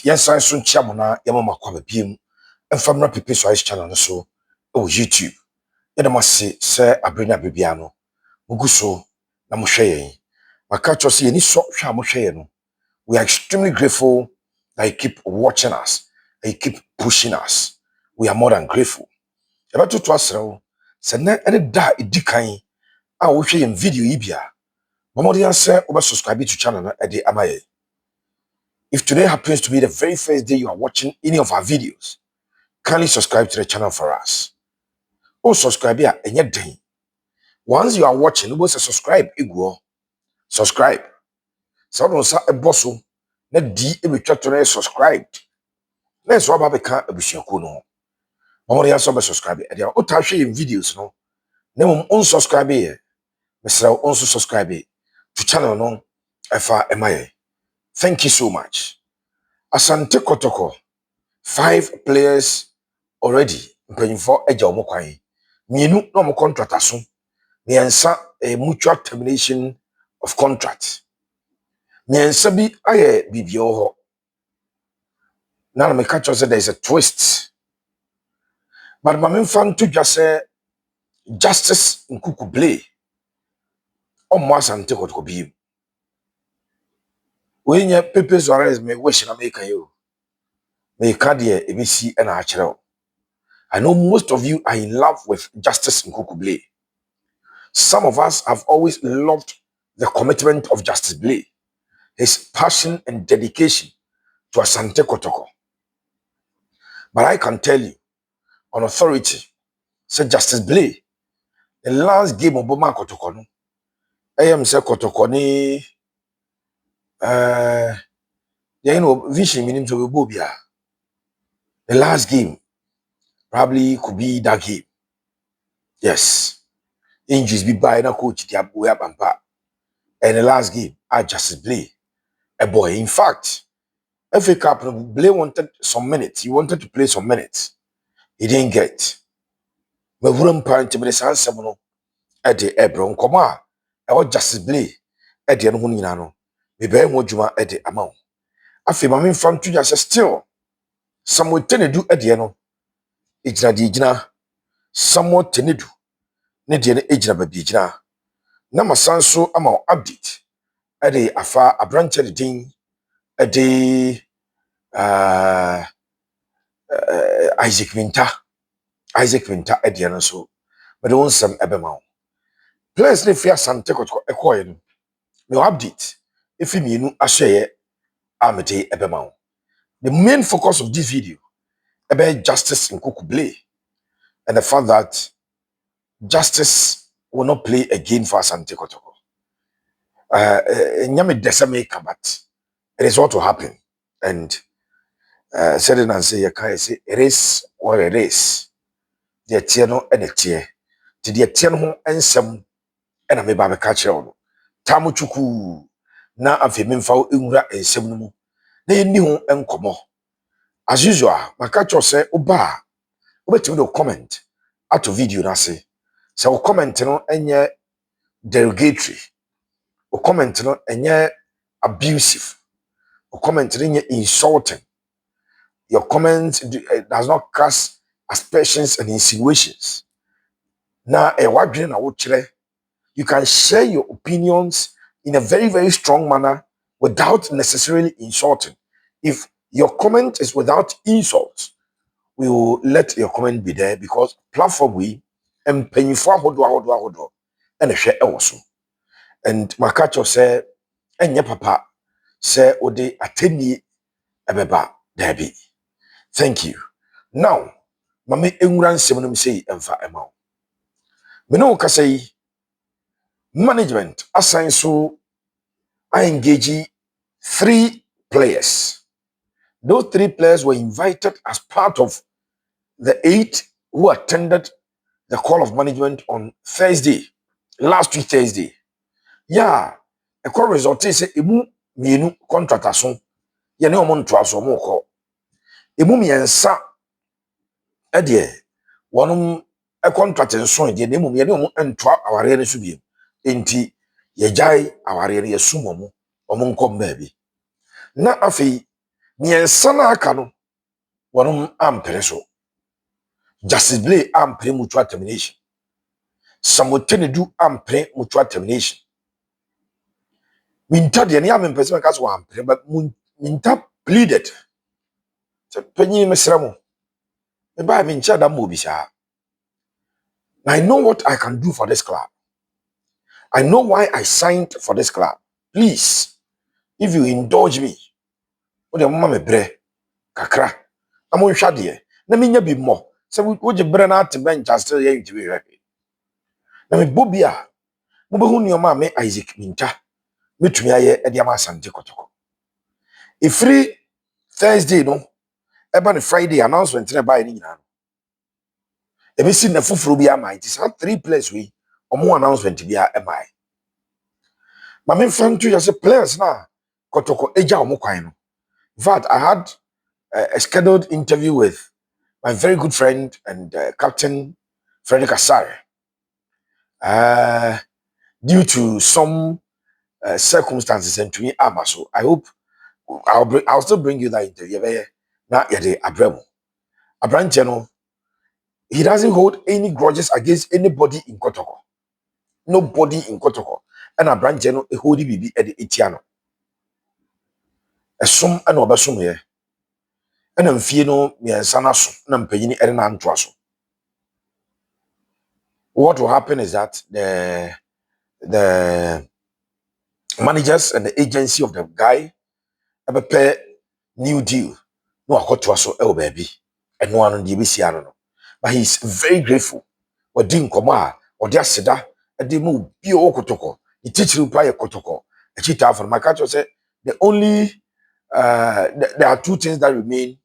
Yes, I soon chamona Yamama Kwaba Beam and Famra Pipi Swice channel so YouTube. Yadamasi, Sir Abrina Bibiano, Muguso, Namushe. Makacho see any shop Shamushe. We are extremely grateful that you keep watching us, that you keep pushing us. We are more than grateful. About to us, send any da idikai. I will share in video ibia. Mamodian say over subscribe to channel at the Amaye. If today happens to be the very first day you are watching any of our videos, kindly subscribe to the channel for us. Oh, subscribe here and yet day. Once you are watching, you will say subscribe. Subscribe. So don't say a bosso. Let D be to subscribed. Let's rob a car a bishop. No, Mamma has some subscribe. And they are all in videos. No, name unsubscribe here. Mr. Also subscribe to channel no. FRMIA. Thank you so much. Asante Kotoko. 5 players already. Mpanyinfo eja omo kwan. Mienu no mo contract aso. Miensa a mutual termination of contract. Miensa bi aye bibio ho. Now me catch us there is a twist. But my fan to just say justice nkuku Blay. Omo Asante Kotoko bi. When your papers arise me wish na make you. Me kadie ebisi na achire. I know most of you are in love with Justice Nkuku Blay. Some of us have always loved the commitment of Justice Blay, his passion and dedication to Asante Kotoko. But I can tell you, on authority, say Justice Blay, the last game of Boma Kotoko, no, I am say Kotoko ni, vision meaning to Bobia. The last game probably could be that game. Yes. Injuries be by na coach Tiabu Bampa. And the last game, I Justice Blay, a boy. In fact, FA Cup, Blay wanted some minutes. He wanted to play some minutes. He didn't get. But wouldn't point to me the Sansamono at the Ebron Coma. I was Justice Blay at the Anunino. The Bay Mojuma at the amount. I feel my from to just still. Some would tend to do at the end. It's not the Jina. Somewhat tend to do. Nidian Ejina Babijina. Nama Sanso amount update. At the afar a branch at the ding. At the Isaac Winter at the end so. But don't some ebemau. Players ne fear Asante Kotoko ekoye no. Me update. If you mean ashare amete ebemau. The main focus of this video about Justice Nkuku Blay and the fact that justice will not play again for Asante Kotoko. Nyame desame kabat. It is what will happen. And said and say you can say it is what it is. The tiano and the tier. To the tiano and some and I may ba catch you. Tamu chuku na afi memfa enwura ensem no mu na yeni ho enkomo as usual makacho say oba obetimi do comment ato video na say o comment no enye derogatory o comment no enye abusive o comment no enye insulting your comment does not cast aspersions and insinuations na wadwene na wo kire. You can share your opinions in a very, very strong manner without necessarily insulting. If your comment is without insult, we will let your comment be there because platform we and paying for hodo and a share also. And Makacho say, and your papa say, ode ateni ebeba debi. Thank you. Now, mame enguran semunum say emfa emao. Meno kasei management assign so I engage 3 players. Those 3 players were invited as part of the 8 who attended the call of management on Thursday, last week Thursday. Yeah, a call result is emu mienu contract aso. Ye ne omo nto aso mo ko. Emu miensa e de wonum a contract nso de na emu ye ne omo nto aware ne so biem. Enti ye jai aware ne ye sumo mo omo nkom baabi. Na afei miɛnsa na aka no wɔnom ampere so. Justice Blay ampere mutual termination. Samotenedu ampere mutual termination. Minta de ne amempɛ sɛ mɛka so ampere, but Minta pleaded. So panyin mesrɛ mo. Me ba me nkyɛ da mo bi saa. I know what I can do for this club. I know why I signed for this club. Please, if you indulge me, what the mama me bre kakra. I'm on shadie. Na me nya bi mo. So wo je bre na ate bench still here to be happy. Na me bobia. Mo be hu nioma me Isaac Minta. Metumi aye e dia ma Asante Kotoko. Free Thursday no, eba ne Friday announcement na ba ni nyina no. E be si na fufuro bi ama it is 3 players we omo announcement bi a ema. Ma me fan to just players na Kotoko eja omo kwan no. In fact, I had a scheduled interview with my very good friend and Captain Frederick Asare. Due to some circumstances and to me, so I hope I'll still bring you that interview. Now, Abremo. Abrancheno, he doesn't hold any grudges against anybody in Kotoko. Nobody in Kotoko. And Abrancheno, a holy bibi at the Etiano. A sum and obasum here. And I'm feeling me and Sanasu, and I'm paying it and I'm what will happen is that the managers and the agency of the guy have a new deal. No, I got to us, oh baby, and no one on the BC, no. But he's very grateful. Or didn't come out, or just sit there, and they move be Kotoko. The teacher reply a Kotoko. A cheetah from my catcher said the only there are two things that remain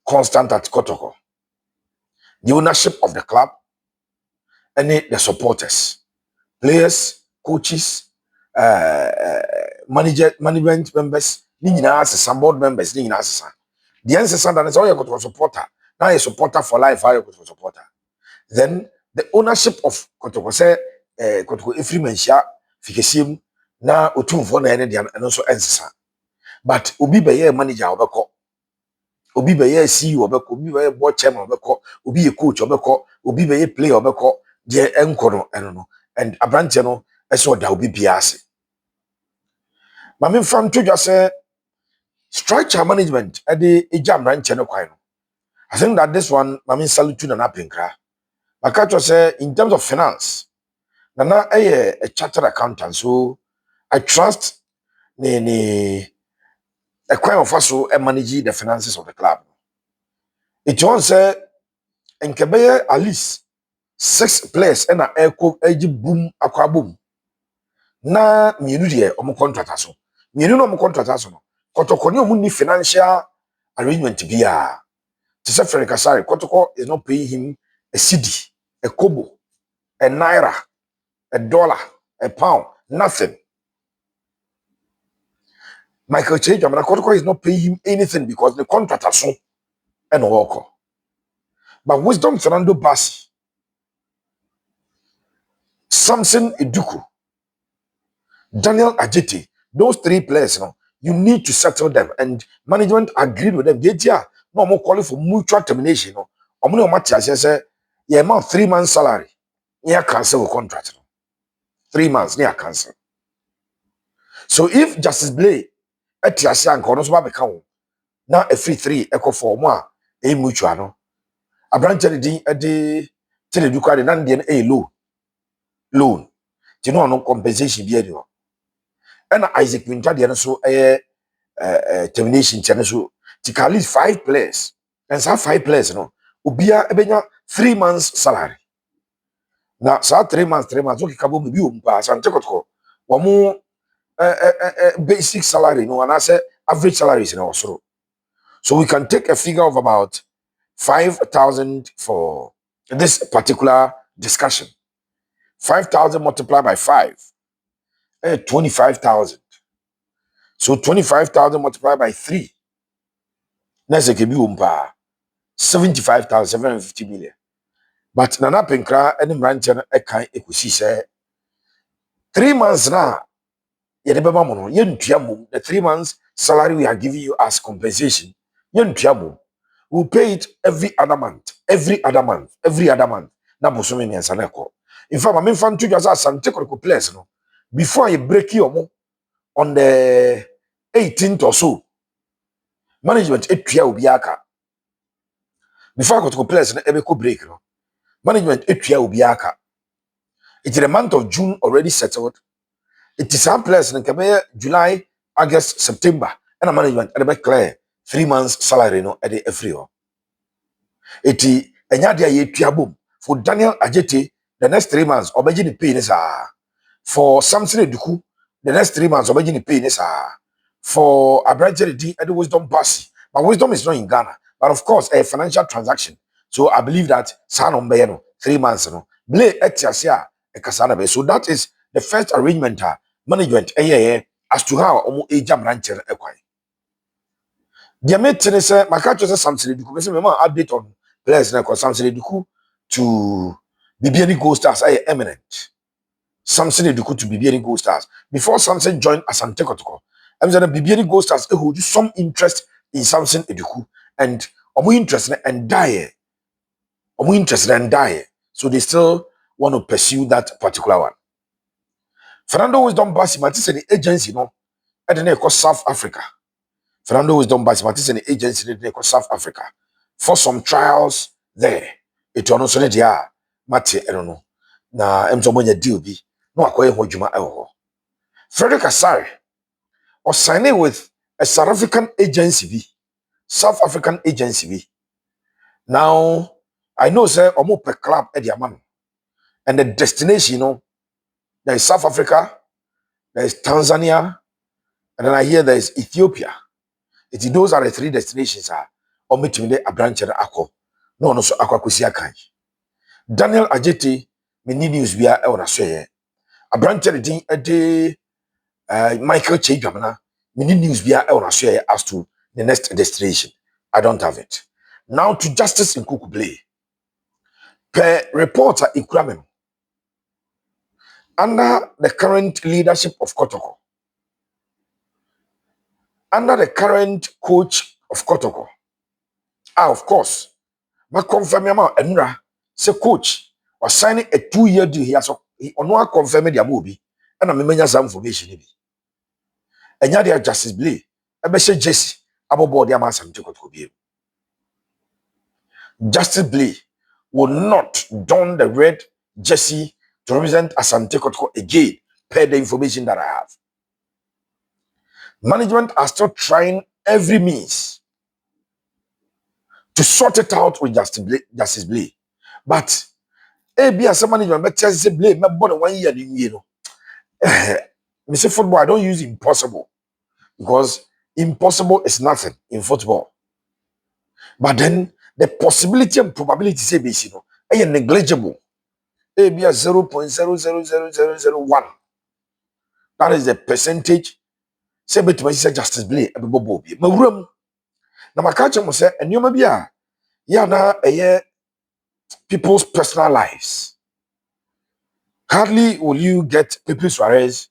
constant at Kotoko: the ownership of the club and the supporters. Players, coaches, management members, ni nyinaa sesa, board members, ni nyinaa sesa. The answer that is all you got to supporter. Now a supporter for life, how you got to supporter. Then the ownership of Kotoko say, Kotoko every mention, Fikesim, na Otum for na and also answer. But Obi be manager obeko, Obi be CEO obeko, Obi be board chairman obeko, Obi a coach obeko, Obi be player obeko, the enkono, I don't know. And Abrante no, I saw that will be biase. Mami from to just say structure management at the jam ranch no kwai no. I think that this one Mami salute na napinkra. Makacho say in terms of finance, nana a chartered accountant, so I trust ni a kwai of us so manage the finances of the club. It won't say in Kebeye at least 6 players and a echo boom aqua boom. Na mienu de omo contract aso mienu no omo contract aso no Kotoko ni omo ni financial arrangement bia to say Frederick Asare Kotoko is not paying him a cedi, a kobo, a naira, a dollar, a pound, nothing. Michael Change Kotoko is not paying him anything because the contract aso and work. But Wisdom Fernando Bassi, Samson Eduku, Daniel Ajeti, those 3 players, no, you need to settle them, and management agreed with them. They no more calling for mutual termination. No, I'm no matter. Say, yeah, amount 3 months salary. Yeah, cancel the contract. No. 3 months, yeah, cancel. So if Justice Blay, etiasi anko no so ba beka wo, na a free 3 echo for mo a mutual no. Abranche di e tele du kwade na de e loan. You know no compensation bi e and Isaac Winter de so termination channel so to at least 5 players and some 5 players no obia ebenya 3 months salary na sa 3 months okay kabo bi o mpa Asante Kotoko wo mo basic salary no and I say average salary is no so we can take a figure of about 5,000 for this particular discussion. 5,000 multiplied by 5 25,000. So 25,000 multiplied by 3. Next can be 75,750 million. But Nana Pinkra and Branchen a kind equity say 3 months now. yɛdebɛma mo no yɛntua mom. The 3 months salary we are giving you as compensation, yɛntua mom. We'll pay it every other month, every other month. Na bosome mmiɛnsa na ɛkɔ. In fact, I'm in fan to just Asante Kotoko place no. Before you break your mo on the 18th or so, management etua obi aka. Before Kotoko place no ebeko break no, management etua obi aka. It is the month of June already settled. It is some place in July, August, September, and a management at clear 3 months salary no at the free. Eti enyadia ye tuabum for Daniel Ajete the next 3 months obeji ni pay nisa. For Samson Eduku the next 3 months obeji ni pay nisa. For Abrajere D and wisdom pass. But wisdom is not in Ghana, but of course a financial transaction. So I believe that Sanon Bayano 3 months no. Blay etiasia e kasana be. So that is the first arrangement management as to how omo ejam rancher ekwai. Dia metene se maka chose Samson Eduku se me ma update on players na ko Samson Eduku to Bibiani Gold Stars are eminent. Samson Eduku to Bibiani Gold Stars. Before Samson joined Asante Kotoko, I'm saying Bibiani Gold Stars hold some interest in Samson Eduku and omo interested and die. Omo interested and die. So they still want to pursue that particular one. Fernando Wisdom Bassi Matis and the agency no at the name South Africa. Fernando Wisdom Bassi Matis and the agency at the name South Africa for some trials there. It was also there. Mate, I don't know. Na emtomonya deal bi no akoye ho dwuma ewo. Frederick Asare was signing with a South African agency bi. South African agency bi. Now I know say omo per club e di amano. And the destination, you know, there is South Africa, there is Tanzania, and then I hear there is Ethiopia. Those are the 3 destinations or meeting a branch of Ako. No, so Aqua Kusia Kai. Daniel Ajeti, mini news via El Nashe. A branch of the day, Michael Chejamana, mini news via El Nashe as to the next destination. I don't have it. Now to justice in Blay. Per reporter Ikramen, under the current leadership of Kotoko, under the current coach of Kotoko, of course, ma confirm yama enra say coach was signing a 2-year deal here so he ono confirm the amobi and me menya some information bi enya dia justice Blay e be she Jesse abobo dia ma Asante Kotoko bi Justice Blay will not don the red jersey to represent Asante Kotoko again per the information that I have. Management are still trying every means to sort it out with Justice Blay. But as a management, but Justice Blay, my body 1 year, you know. Me say football, I don't use impossible because impossible is nothing in football. But then the possibility and probability say you know, are negligible. Maybe a 0.000001. That is the percentage. Say bet me say Justice Blay a bobo bi. Ma wuram. Na makache mo say enyo bi a ya na people's personal lives. Hardly will you get Pepe Suarez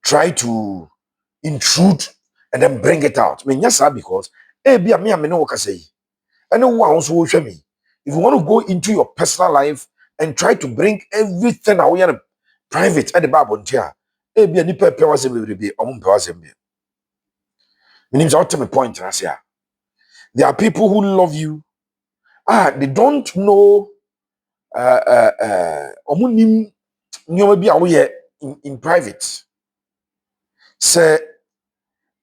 try to intrude and then bring it out. I mean, yes, sir, because me no work say. Anyone also will show me. If you want to go into your personal life and try to bring everything away in private at the Bible here, be a nipa pe was be or was meaning ultimate point. I say, there are people who love you. They don't know omunim nyoma bi away in private. Say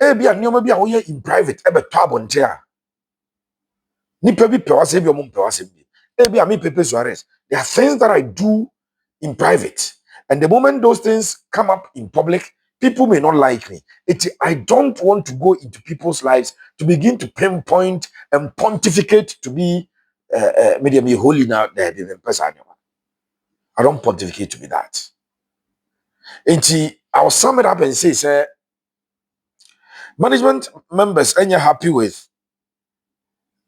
be a nyoma bi away in private ebe to abonte nipa bi pe wase bi omum pe wase bi ebi ami Pepe Suarez. There are things that I do in private, and the moment those things come up in public, people may not like me. I don't want to go into people's lives to begin to pinpoint and pontificate to be medium holy now the person. I don't pontificate to be that. I'll sum it up and say management members are happy with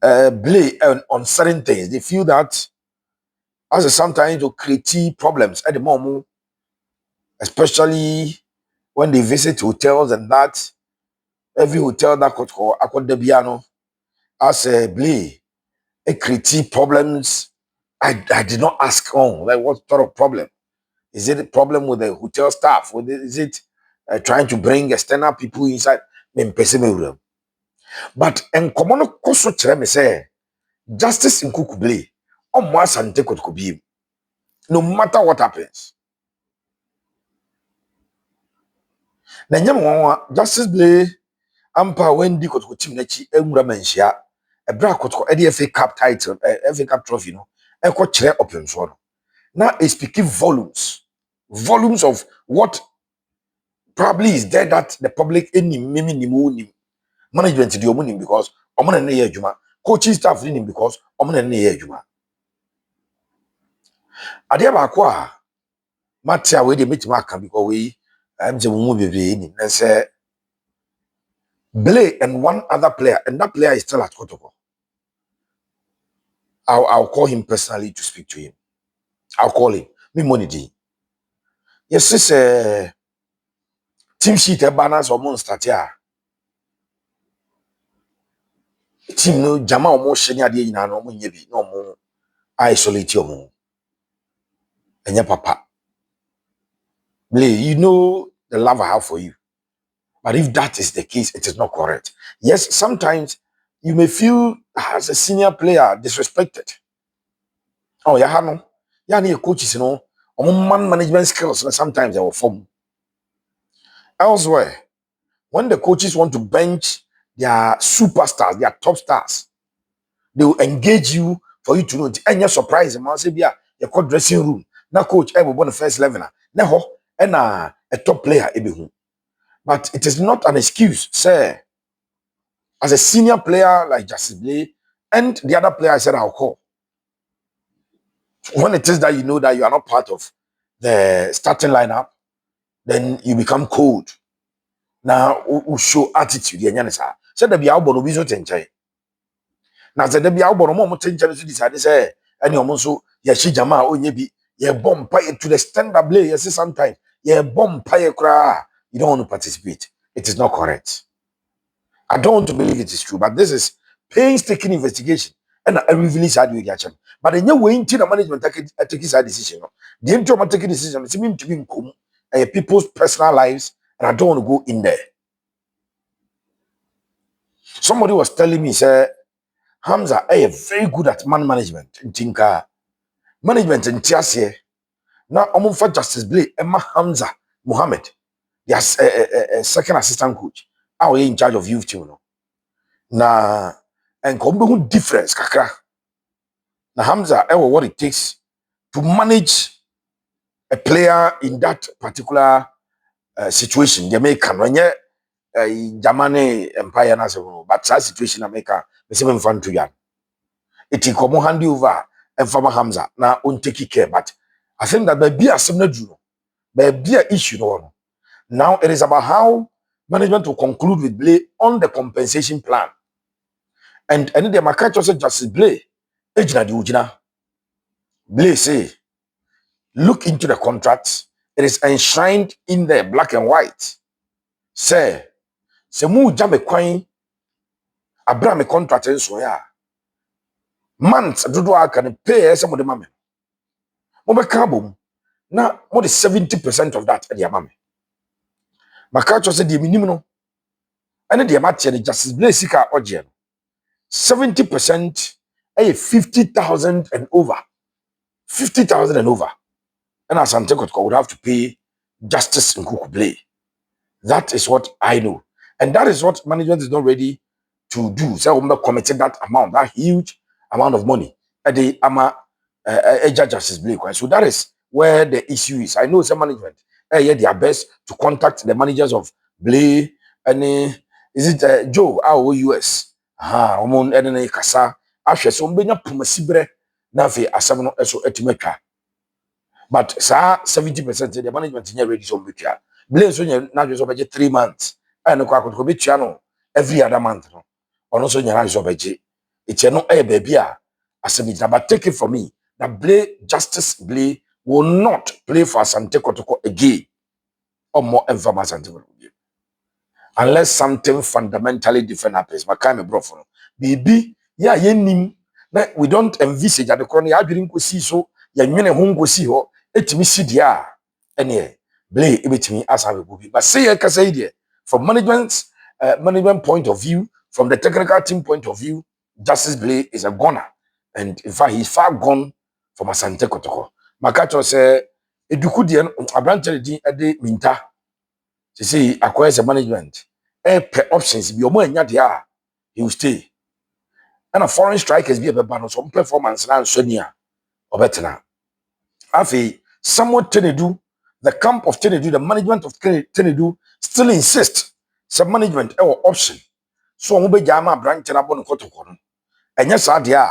Blay on certain things. They feel that as sometimes to create problems at the moment, especially when they visit hotels and that, every hotel that could call Akwadebiano as a Blay, a critique problems. I did not ask on like what sort of problem. Is it a problem with the hotel staff? Is it trying to bring external people inside? But en common koso chere me say justice in Blay or more Asante Kotoko be no matter what happens. Na nyama justice Blay ampa when di Kotoko team na chi enwura manhia ebra Kotoko e dey FA Cup title FA Cup trophy no e ko chere open so no. Now it speaking volumes of what probably is there that the public any mimi ni mu ni management di omu ni because omo na ye adwuma coaching staff ni because omo na ye adwuma ade ba ko a matia we dey metima aka because we am je mu bebre ni na say Blay and one other player and that player is still at Kotoko. I'll call him personally to speak to him. I'll call him. Me money di. Yes, this team sheet e balance or mon start here. Team no jama omo hye ade nyina no omo nya bi no omo isolate omo enya papa Blay, you know the love I have for you, but if that is the case it is not correct. Yes, sometimes you may feel as a senior player disrespected. Oh yeah, no yeah, your coaches omo man management skills and sometimes they will form elsewhere when the coaches want to bench their superstars, their top stars. They will engage you for you to know. And you're surprised, man. Say, yeah, you call dressing room. Now, coach, I will born the first 11. Now, and a top player, but it is not an excuse, sir. As a senior player like Justice Blay and the other player I said I'll call. When it is that you know that you are not part of the starting lineup, then you become cold. Now, who show attitude. Said the Biao Bonobizo Tenchai. Na sɛ da bia wobɔ no mo tenkyɛ so decide sɛ ɛne ɔmo nso yɛhye gyama a ɔnyɛ bi yɛbɔ mpa to the standard Blay yɛse sometimes yɛbɔ mpa yɛ koraa you don't want to participate. It is not correct. I don't want to believe it is true, but this is painstaking investigation and I reveal side with yachem. But in your way into the management take side decision. The interim taking decision is mean to be in people's personal lives, and I don't want to go in there. Somebody was telling me, say, Hamza very good at man management. Tinka management in Tiasie. Now for Justice Blay, Emma Hamza Muhammad, yes, a second assistant coach. How in charge of youth team no. Na and come difference kakra. Na Hamza what it takes to manage a player in that particular situation. Jamaican when you Germany empire na so but that situation America the same fan to yan. It come hand over and farmer Hamza na on take care, but I think that there be a similar issue no. Now it is about how management will conclude with Blay on the compensation plan. And the market also Justice Blay, ejina di ujina. Blay say, look into the contract. It is enshrined in there, black and white. Say mu jame kwan abra me contract so ya. Months dodo aka ne pay some of the mame. Mo be ka bom. Na more than 70% of that e dey mame. Makacho say the minimum no. And the amount the Justice Blay sika oje no. 70% 50,000 and over. 50,000 and over. And Asante Kotoko would have to pay Justice in Blay. That is what I know. And that is what management is not ready to do. So we committed that amount, that huge amount of money. At the Justice Blay. So that is where the issue is. I know some management yeah, their best to contact the managers of Blay and is it Joe our US? Omon edene kasa ahwe so mbenya pomasibre na fe asem no eso etimeka. But sa 70% the management is ready so betwa. Blay so na so beje 3 months. And ko akotoko betwa no every other month no. Ono so nyara so beje. Eche no baby a asem it but take it for me that Blay Justice Blay will not play for Asante Kotoko again. or more emphasis on unless something fundamentally different happens. My kind of brother, baby, yeah, yenim. We don't envisage at the corner. I didn't go see so. Ya nyene ho go see ho. Etimi si dia. Ene Blay ebetimi asabe bobi. But say ka say there from management point of view, from the technical team point of view, Justice Blay is a goner, and in fact he's far gone from Asante Kotoko. Makacho say eduku die abrante di ade minta. She say acquires a management. Per options be omo anya dia he will stay. And a foreign strikers be a beba some performance na sonia obetena. Afi somewhat Tenedu, the camp of Tenedu, the management of Tenedu still insist some management or option. So omo be jama branch na bono Kotoko no. Enya sa dia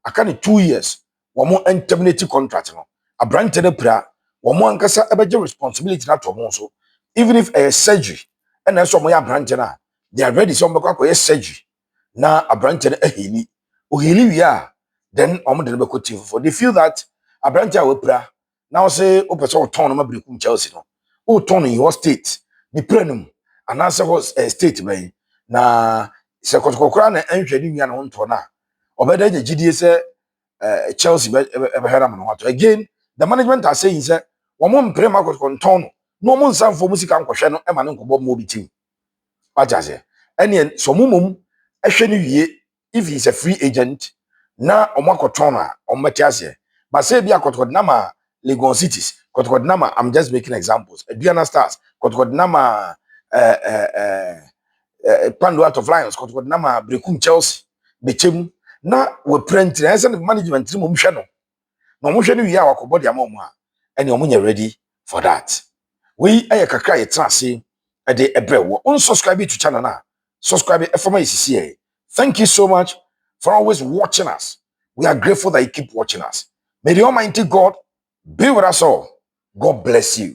aka ne 2 years womo terminate contract no. A branch na pra womo ankasa ebeje responsibility na to mo so even if a surgery and then some branch na they are ready some go surgery na a branch na ehili ohili wi a then omo de be team for they feel that a branch a we pra now say o person o turn no mabrekum Chelsea no o turn in your state ni prenum and answer was state by na se Kotoko na enhwedi wi na ho nto na obeda gidie se Chelsea again the management are saying say womo mpre ma Kotoko no mo nsanfo musika nkohwe no e ma ne nkobo mo bi team wajaze ene so mumum ehwe ne wie if he is a free agent na omakoton a omatiase but say bia Kotoko na ma Legon cities Kotoko na ma I'm just making examples Aduana Stars Kotoko na ma Pando out of Lions Kotoko na ma Brekum Chelsea bechem na we print na the management team hwe no na mo hwe ne wie a wakobo de amom a ene omo ready for that. We aye kakra ye trase e de ebre wo unsubscribe to channel na subscribe for my CCA. Thank you so much for always watching us. We are grateful that you keep watching us. May the Almighty God be with us all. God bless you.